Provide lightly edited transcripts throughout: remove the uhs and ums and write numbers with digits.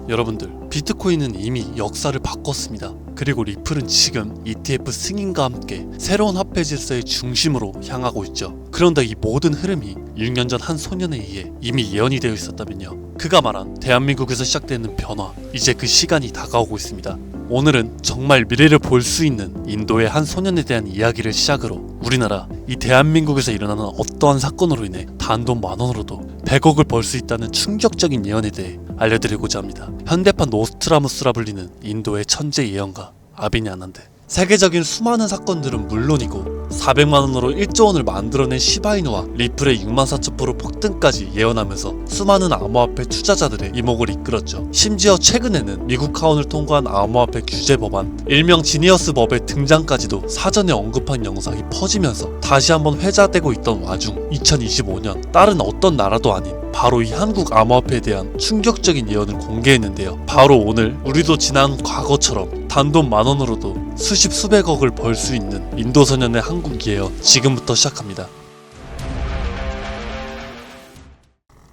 여러분들, 비트코인은 이미 역사를 바꿨습니다. 그리고 리플은 지금 ETF 승인과 함께 새로운 화폐 질서의 중심으로 향하고 있죠. 그런데 이 모든 흐름이 6년 전 한 소년에 의해 이미 예언이 되어 있었다면요. 그가 말한 대한민국에서 시작되는 변화, 이제 그 시간이 다가오고 있습니다. 오늘은 정말 미래를 볼 수 있는 인도의 한 소년에 대한 이야기를 시작으로 우리나라, 이 대한민국에서 일어나는 어떠한 사건으로 인해 단돈 10,000원으로도 100억을 벌 수 있다는 충격적인 예언에 대해 알려드리고자 합니다. 현대판 노스트라무스라 불리는 인도의 천재 예언가 아비니 아난드. 세계적인 수많은 사건들은 물론이고 400만원으로 1조원을 만들어낸 시바이누와 리플의 64,000% 폭등까지 예언하면서 수많은 암호화폐 투자자들의 이목을 이끌었죠. 심지어 최근에는 미국 하원을 통과한 암호화폐 규제 법안, 일명 지니어스 법의 등장까지도 사전에 언급한 영상이 퍼지면서 다시 한번 회자되고 있던 와중 2025년 다른 어떤 나라도 아닌 바로 이 한국 암호화폐에 대한 충격적인 예언을 공개했는데요. 바로 오늘 우리도 지난 과거처럼 단돈 10,000원으로도 수십 수백억을 벌 수 있는 인도 소년의 한국 예언, 지금부터 시작합니다.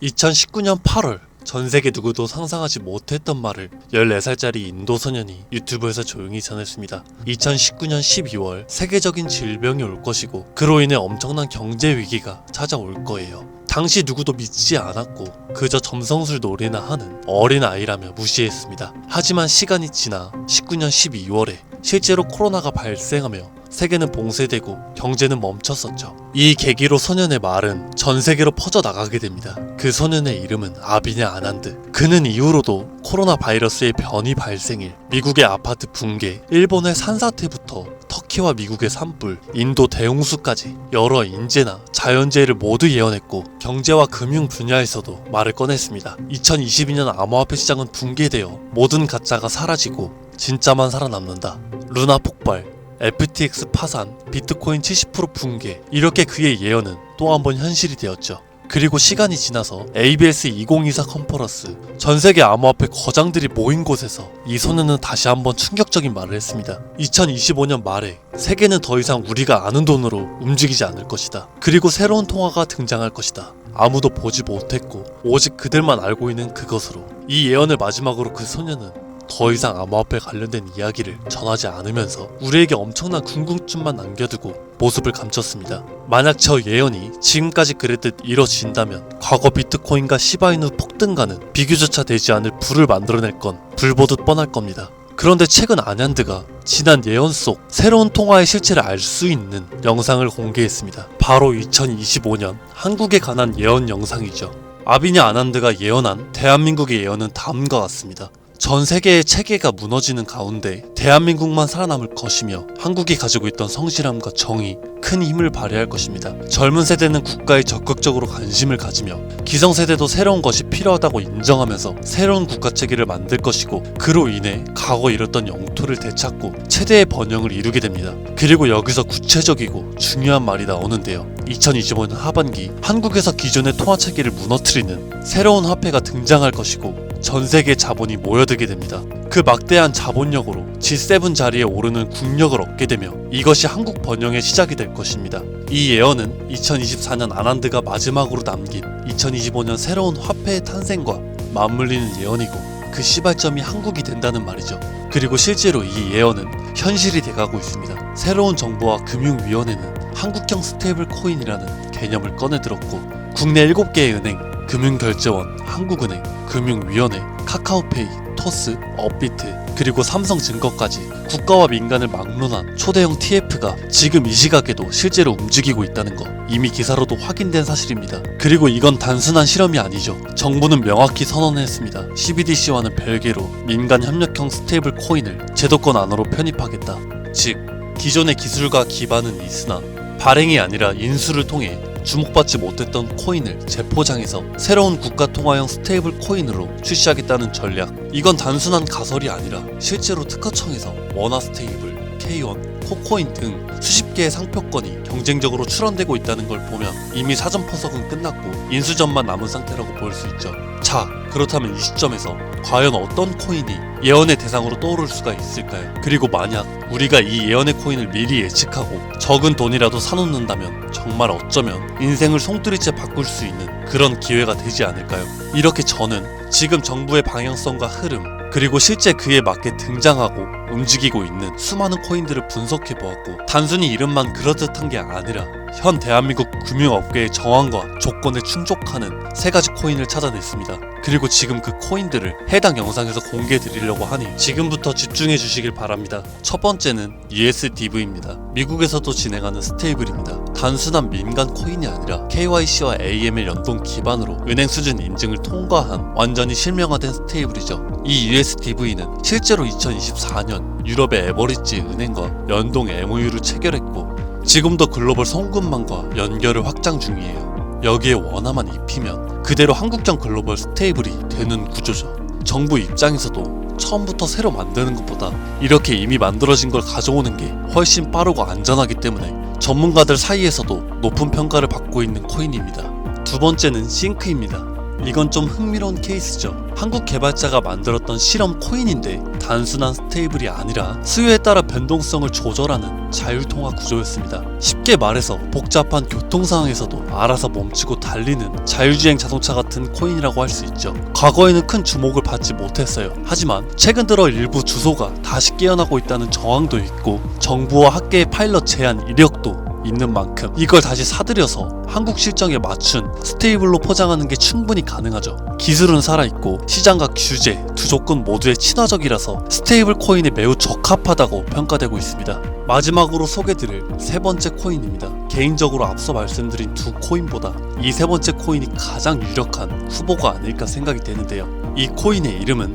2019년 8월 전세계 누구도 상상하지 못했던 말을 14살짜리 인도 소년이 유튜브에서 조용히 전했습니다. 2019년 12월 세계적인 질병이 올 것이고 그로 인해 엄청난 경제 위기가 찾아올 거예요. 당시 누구도 믿지 않았고 그저 점성술 놀이나 하는 어린 아이라며 무시했습니다. 하지만 시간이 지나 19년 12월에 실제로 코로나가 발생하며 세계는 봉쇄되고 경제는 멈췄었죠. 이 계기로 소년의 말은 전 세계로 퍼져나가게 됩니다. 그 소년의 이름은 아비니 아난드. 그는 이후로도 코로나 바이러스의 변이 발생일, 미국의 아파트 붕괴, 일본의 산사태부터 터키와 미국의 산불, 인도 대홍수까지 여러 인재나 자연재해를 모두 예언했고 경제와 금융 분야에서도 말을 꺼냈습니다. 2022년 암호화폐 시장은 붕괴되어 모든 가짜가 사라지고 진짜만 살아남는다. 루나 폭발, FTX 파산, 비트코인 70% 붕괴, 이렇게 그의 예언은 또 한 번 현실이 되었죠. 그리고 시간이 지나서 ABS 2024 컨퍼런스, 전세계 암호화폐 거장들이 모인 곳에서 이 소년은 다시 한번 충격적인 말을 했습니다. 2025년 말에 세계는 더 이상 우리가 아는 돈으로 움직이지 않을 것이다. 그리고 새로운 통화가 등장할 것이다. 아무도 보지 못했고 오직 그들만 알고 있는 그것으로. 이 예언을 마지막으로 그 소년은 더 이상 암호화폐 관련된 이야기를 전하지 않으면서 우리에게 엄청난 궁금증만 남겨두고 모습을 감췄습니다. 만약 저 예언이 지금까지 그랬듯 이뤄진다면 과거 비트코인과 시바이누 폭등가는 비교조차 되지 않을 불을 만들어낼 건 불보듯 뻔할 겁니다. 그런데 최근 아난드가 지난 예언 속 새로운 통화의 실체를 알 수 있는 영상을 공개했습니다. 바로 2025년 한국에 관한 예언 영상이죠. 아비니 아난드가 예언한 대한민국의 예언은 다음과 같습니다. 전 세계의 체계가 무너지는 가운데 대한민국만 살아남을 것이며 한국이 가지고 있던 성실함과 정의, 큰 힘을 발휘할 것입니다. 젊은 세대는 국가에 적극적으로 관심을 가지며 기성세대도 새로운 것이 필요하다고 인정하면서 새로운 국가체계를 만들 것이고 그로 인해 과거 잃었던 영토를 되찾고 최대의 번영을 이루게 됩니다. 그리고 여기서 구체적이고 중요한 말이 나오는데요. 2025년 하반기 한국에서 기존의 통화체계를 무너뜨리는 새로운 화폐가 등장할 것이고 전세계 자본이 모여들게 됩니다. 그 막대한 자본력으로 G7 자리에 오르는 국력을 얻게 되며 이것이 한국 번영의 시작이 될 것입니다. 이 예언은 2024년 아난드가 마지막으로 남긴 2025년 새로운 화폐의 탄생과 맞물리는 예언이고 그 시발점이 한국이 된다는 말이죠. 그리고 실제로 이 예언은 현실이 돼가고 있습니다. 새로운 정부와 금융위원회는 한국형 스테이블 코인이라는 개념을 꺼내들었고 국내 7개의 은행, 금융결제원, 한국은행, 금융위원회, 카카오페이, 토스, 업비트, 그리고 삼성증거까지 국가와 민간을 막론한 초대형 TF가 지금 이 시각에도 실제로 움직이고 있다는 거 이미 기사로도 확인된 사실입니다. 그리고 이건 단순한 실험이 아니죠. 정부는 명확히 선언했습니다. CBDC와는 별개로 민간 협력형 스테이블 코인을 제도권 안으로 편입하겠다. 즉 기존의 기술과 기반은 있으나 발행이 아니라 인수를 통해 주목받지 못했던 코인을 재포장해서 새로운 국가통화형 스테이블 코인으로 출시하겠다는 전략. 이건 단순한 가설이 아니라 실제로 특허청에서 원화 스테이블, K1, 코코인 등 수십 개의 상표권이 경쟁적으로 출원되고 있다는 걸 보면 이미 사전 포석은 끝났고 인수전만 남은 상태라고 볼 수 있죠. 자, 그렇다면 이 시점에서 과연 어떤 코인이 예언의 대상으로 떠오를 수가 있을까요? 그리고 만약 우리가 이 예언의 코인을 미리 예측하고 적은 돈이라도 사놓는다면 정말 어쩌면 인생을 송두리째 바꿀 수 있는 그런 기회가 되지 않을까요? 이렇게 저는 지금 정부의 방향성과 흐름, 그리고 실제 그에 맞게 등장하고 움직이고 있는 수많은 코인들을 분석해 보았고, 단순히 이름만 그렇듯한 게 아니라 현 대한민국 금융업계의 정황과 조건에 충족하는 3가지 코인을 찾아냈습니다. 그리고 지금 그 코인들을 해당 영상에서 공개해 드리려고 하니 지금부터 집중해 주시길 바랍니다. 첫 번째는 USDV입니다. 미국에서도 진행하는 스테이블입니다. 단순한 민간 코인이 아니라 KYC와 AML 연동 기반으로 은행 수준 인증을 통과한 완전히 실명화된 스테이블이죠. 이 USDV는 실제로 2024년 유럽의 에버리지 은행과 연동 MOU를 체결했고 지금도 글로벌 송금망과 연결을 확장 중이에요. 여기에 원화만 입히면 그대로 한국형 글로벌 스테이블이 되는 구조죠. 정부 입장에서도 처음부터 새로 만드는 것보다 이렇게 이미 만들어진 걸 가져오는 게 훨씬 빠르고 안전하기 때문에 전문가들 사이에서도 높은 평가를 받고 있는 코인입니다. 두 번째는 싱크입니다. 이건 좀 흥미로운 케이스죠. 한국 개발자가 만들었던 실험 코인인데 단순한 스테이블이 아니라 수요에 따라 변동성을 조절하는 자율통화 구조였습니다. 쉽게 말해서 복잡한 교통 상황에서도 알아서 멈추고 달리는 자율주행 자동차 같은 코인이라고 할 수 있죠. 과거에는 큰 주목을 받지 못했어요. 하지만 최근 들어 일부 주소가 다시 깨어나고 있다는 정황도 있고 정부와 학계의 파일럿 제한 이력도 있는 만큼 이걸 다시 사들여서 한국 실정에 맞춘 스테이블로 포장하는 게 충분히 가능하죠. 기술은 살아있고 시장과 규제 두 조건 모두에 친화적이라서 스테이블 코인에 매우 적합하다고 평가되고 있습니다. 마지막으로 소개드릴 3번째 코인입니다. 개인적으로 앞서 말씀드린 두 코인보다 이 3번째 코인이 가장 유력한 후보가 아닐까 생각이 되는데요. 이 코인의 이름은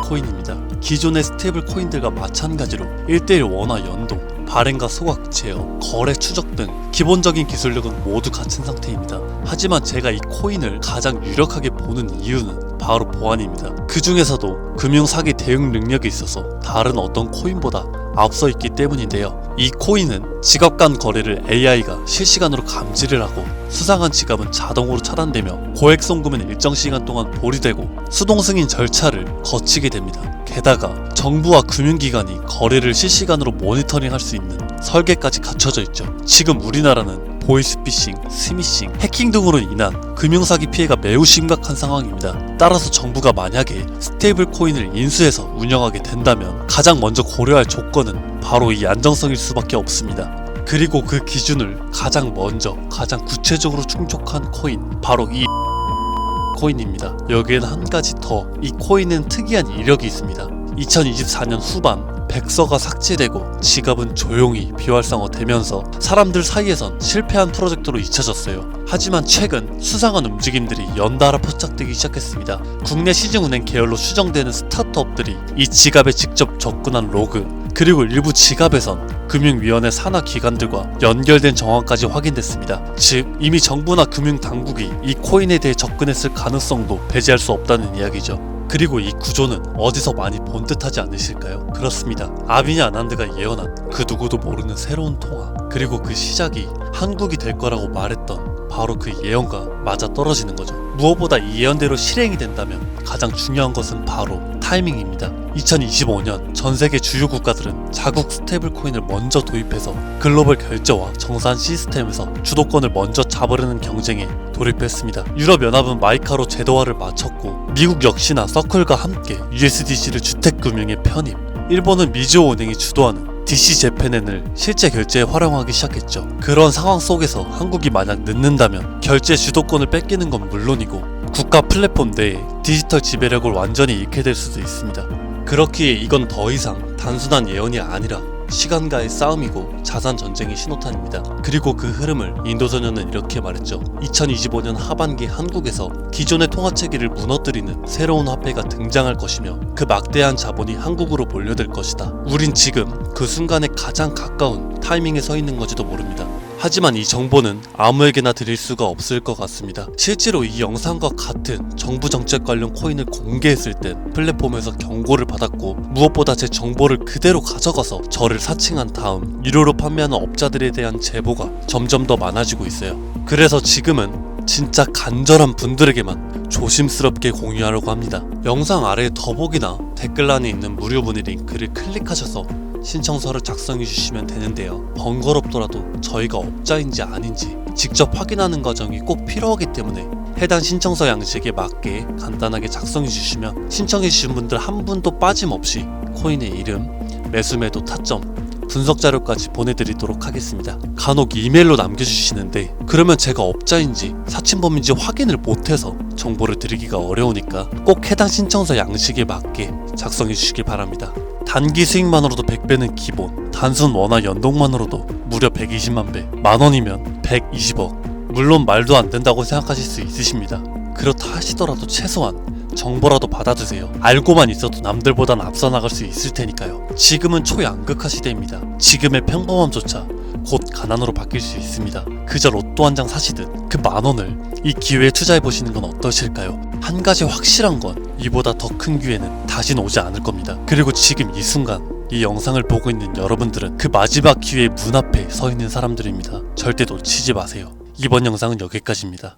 코인입니다. 기존의 스테이블 코인들과 마찬가지로 1:1 원화 연동, 발행과 소각, 제어, 거래 추적 등 기본적인 기술력은 모두 갖춘 상태입니다. 하지만 제가 이 코인을 가장 유력하게 보는 이유는 바로 보안입니다. 그 중에서도 금융사기 대응 능력이 있어서 다른 어떤 코인보다 앞서 있기 때문인데요. 이 코인은 지갑 간 거래를 AI가 실시간으로 감지를 하고 수상한 지갑은 자동으로 차단되며 고액 송금은 일정 시간 동안 보류되고 수동 승인 절차를 거치게 됩니다. 게다가 정부와 금융기관이 거래를 실시간으로 모니터링할 수 있는 설계까지 갖춰져 있죠. 지금 우리나라는 보이스피싱, 스미싱, 해킹 등으로 인한 금융사기 피해가 매우 심각한 상황입니다. 따라서 정부가 만약에 스테이블 코인을 인수해서 운영하게 된다면 가장 먼저 고려할 조건은 바로 이 안정성일 수밖에 없습니다. 그리고 그 기준을 가장 먼저, 가장 구체적으로 충족한 코인, 바로 이 코인입니다. 여기에는 한 가지 더, 이 코인은 특이한 이력이 있습니다. 2024년 후반 백서가 삭제되고 지갑은 조용히 비활성화되면서 사람들 사이에선 실패한 프로젝트로 잊혀졌어요. 하지만 최근 수상한 움직임들이 연달아 포착되기 시작했습니다. 국내 시중은행 계열로 추정되는 스타트업들이 이 지갑에 직접 접근한 로그, 그리고 일부 지갑에선 금융위원회 산하 기관들과 연결된 정황까지 확인됐습니다. 즉 이미 정부나 금융당국이 이 코인에 대해 접근했을 가능성도 배제할 수 없다는 이야기죠. 그리고 이 구조는 어디서 많이 본 듯하지 않으실까요? 그렇습니다. 아비니 아난드가 예언한 그 누구도 모르는 새로운 통화, 그리고 그 시작이 한국이 될 거라고 말했던 바로 그 예언과 맞아떨어지는 거죠. 무엇보다 이 예언대로 실행이 된다면 가장 중요한 것은 바로 타이밍입니다. 2025년 전 세계 주요 국가들은 자국 스테이블 코인을 먼저 도입해서 글로벌 결제와 정산 시스템에서 주도권을 먼저 잡으려는 경쟁에 돌입했습니다. 유럽연합은 마이카로 제도화를 마쳤고 미국 역시나 서클과 함께 USDC를 주택금융에 편입, 일본은 미즈호 은행이 주도하는 DC재팬엔을 실제 결제에 활용하기 시작했죠. 그런 상황 속에서 한국이 만약 늦는다면 결제 주도권을 뺏기는 건 물론이고 국가 플랫폼 내에 디지털 지배력을 완전히 잃게 될 수도 있습니다. 그렇기에 이건 더 이상 단순한 예언이 아니라 시간과의 싸움이고 자산 전쟁의 신호탄입니다. 그리고 그 흐름을 인도소년은 이렇게 말했죠. 2025년 하반기 한국에서 기존의 통화체계를 무너뜨리는 새로운 화폐가 등장할 것이며 그 막대한 자본이 한국으로 몰려들 것이다. 우린 지금 그 순간에 가장 가까운 타이밍에 서 있는 건지도 모릅니다. 하지만 이 정보는 아무에게나 드릴 수가 없을 것 같습니다. 실제로 이 영상과 같은 정부 정책 관련 코인을 공개했을 땐 플랫폼에서 경고를 받았고, 무엇보다 제 정보를 그대로 가져가서 저를 사칭한 다음 유료로 판매하는 업자들에 대한 제보가 점점 더 많아지고 있어요. 그래서 지금은 진짜 간절한 분들에게만 조심스럽게 공유하려고 합니다. 영상 아래 더보기나 댓글란에 있는 무료 문의 링크를 클릭하셔서 신청서를 작성해 주시면 되는데요. 번거롭더라도 저희가 업자인지 아닌지 직접 확인하는 과정이 꼭 필요하기 때문에 해당 신청서 양식에 맞게 간단하게 작성해 주시면 신청해 주신 분들 한 분도 빠짐없이 코인의 이름, 매수매도 타점, 분석 자료까지 보내드리도록 하겠습니다. 간혹 이메일로 남겨주시는데 그러면 제가 업자인지 사칭범인지 확인을 못해서 정보를 드리기가 어려우니까 꼭 해당 신청서 양식에 맞게 작성해 주시길 바랍니다. 단기 수익만으로도 100배는 기본, 단순 원화 연동만으로도 무려 120만 배, 만원이면 120억. 물론 말도 안 된다고 생각하실 수 있으십니다. 그렇다 하시더라도 최소한 정보라도 받아두세요. 알고만 있어도 남들보단 앞서 나갈 수 있을 테니까요. 지금은 초양극화 시대입니다. 지금의 평범함조차 곧 가난으로 바뀔 수 있습니다. 그저 로또 한 장 사시듯 그 만원을 이 기회에 투자해보시는 건 어떠실까요? 한 가지 확실한 건 이보다 더 큰 기회는 다시는 오지 않을 겁니다. 그리고 지금 이 순간 이 영상을 보고 있는 여러분들은 그 마지막 기회의 문 앞에 서 있는 사람들입니다. 절대 놓치지 마세요. 이번 영상은 여기까지입니다.